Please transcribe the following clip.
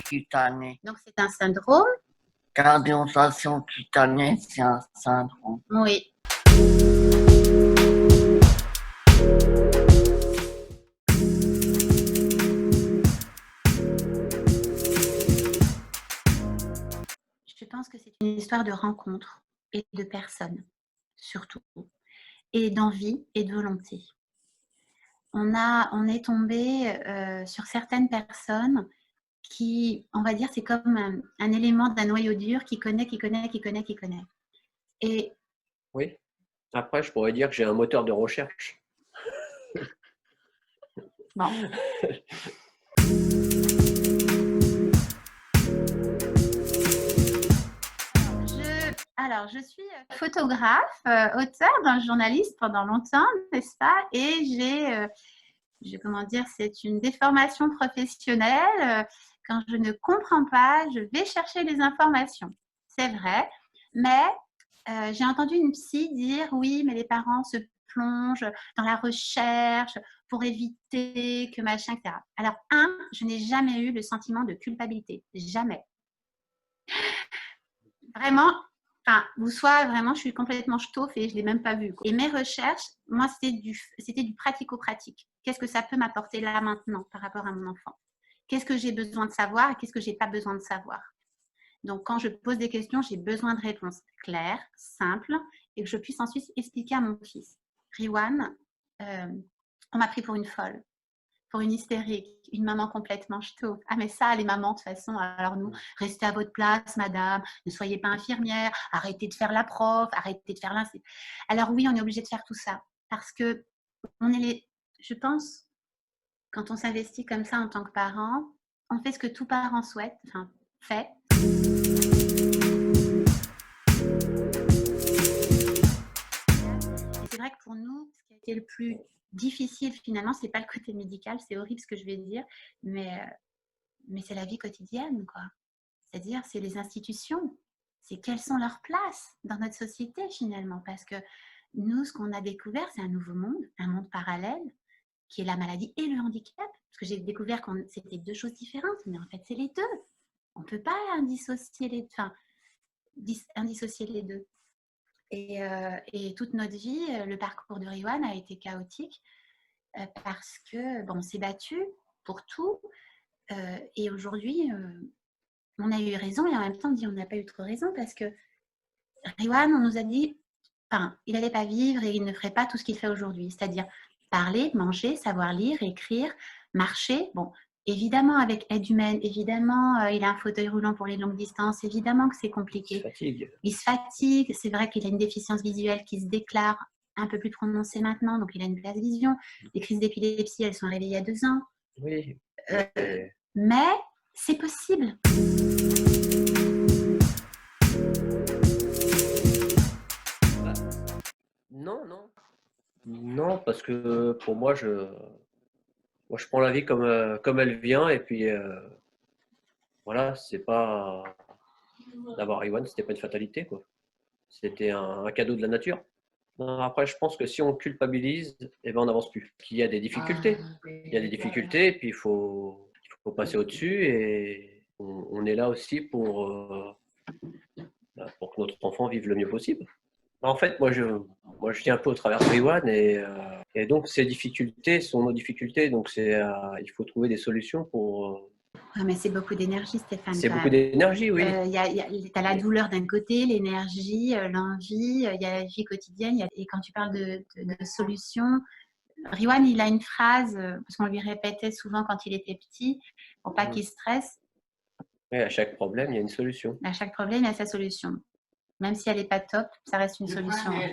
cutanée. Donc, c'est un syndrome? Cardiatisation cutanée, c'est un syndrome. Oui. Je pense que c'est une histoire de rencontre et de personnes, surtout, et d'envie et de volonté. On est tombé sur certaines personnes qui, on va dire, c'est comme un élément d'un noyau dur qui connaît. Et Oui. Après, je pourrais dire que j'ai un moteur de recherche. bon. Alors, je suis photographe, auteur, journaliste pendant longtemps, n'est-ce pas? Et c'est une déformation professionnelle. Quand je ne comprends pas, je vais chercher les informations. C'est vrai, mais j'ai entendu une psy dire oui, mais les parents se plongent dans la recherche pour éviter que machin, etc. Alors, je n'ai jamais eu le sentiment de culpabilité. Jamais. Vraiment, vraiment, je suis complètement ch'touffe et je ne l'ai même pas vu, quoi. Et mes recherches, moi, c'était du pratico-pratique. Qu'est-ce que ça peut m'apporter là maintenant par rapport à mon enfant? Qu'est-ce que j'ai besoin de savoir et qu'est-ce que je n'ai pas besoin de savoir? Donc, quand je pose des questions, j'ai besoin de réponses claires, simples et que je puisse ensuite expliquer à mon fils. Riwan, on m'a pris pour une folle, pour une hystérique, une maman complètement ch'touffe. Ah, mais ça, les mamans, de toute façon, alors nous, restez à votre place, madame, ne soyez pas infirmière, arrêtez de faire la prof, arrêtez de faire l'institut. Alors oui, on est obligé de faire tout ça parce que je pense, quand on s'investit comme ça en tant que parent, on fait ce que tout parent souhaite, fait. Et c'est vrai que pour nous, ce qui a été le plus difficile finalement, c'est pas le côté médical, c'est horrible ce que je vais dire, mais c'est la vie quotidienne, quoi. C'est-à-dire, c'est les institutions, c'est quelles sont leurs places dans notre société finalement, parce que nous, ce qu'on a découvert, c'est un nouveau monde, un monde parallèle, qui est la maladie et le handicap, parce que j'ai découvert que c'était deux choses différentes, mais en fait, c'est les deux. On ne peut pas indissocier les deux. Et toute notre vie, le parcours de Riwan a été chaotique parce que on s'est battu pour tout. Et aujourd'hui, on a eu raison et en même temps, on n'a pas eu trop raison parce que Riwan, on nous a dit, il n'allait pas vivre et il ne ferait pas tout ce qu'il fait aujourd'hui, c'est-à-dire parler, manger, savoir lire, écrire, marcher. Bon, évidemment, avec aide humaine, évidemment, il a un fauteuil roulant pour les longues distances, évidemment que c'est compliqué. Il se fatigue. C'est vrai qu'il a une déficience visuelle qui se déclare un peu plus prononcée maintenant, donc il a une basse vision. Les crises d'épilepsie, elles sont réveillées à 2 ans. Oui. Mais c'est possible. Non, parce que pour moi, je prends la vie comme elle vient et puis voilà, c'est pas d'avoir Riwan, c'était pas une fatalité, quoi. C'était un cadeau de la nature. Non, après, je pense que si on culpabilise, on n'avance plus. Il y a des difficultés. Il y a des difficultés, et puis il faut passer au-dessus. Et on est là aussi pour que notre enfant vive le mieux possible. En fait, moi, je tiens un peu au travers de Riwan, et donc ces difficultés sont nos difficultés. Donc il faut trouver des solutions pour. Mais c'est beaucoup d'énergie, Stéphane. C'est beaucoup d'énergie, oui. Tu as la douleur d'un côté, l'énergie, l'envie, il y a la vie quotidienne. Et quand tu parles de solutions, Riwan, il a une phrase, parce qu'on lui répétait souvent quand il était petit, pour pas qu'il stresse. Oui, à chaque problème, il y a une solution. À chaque problème, il y a sa solution. Même si elle n'est pas top, ça reste une solution en fait.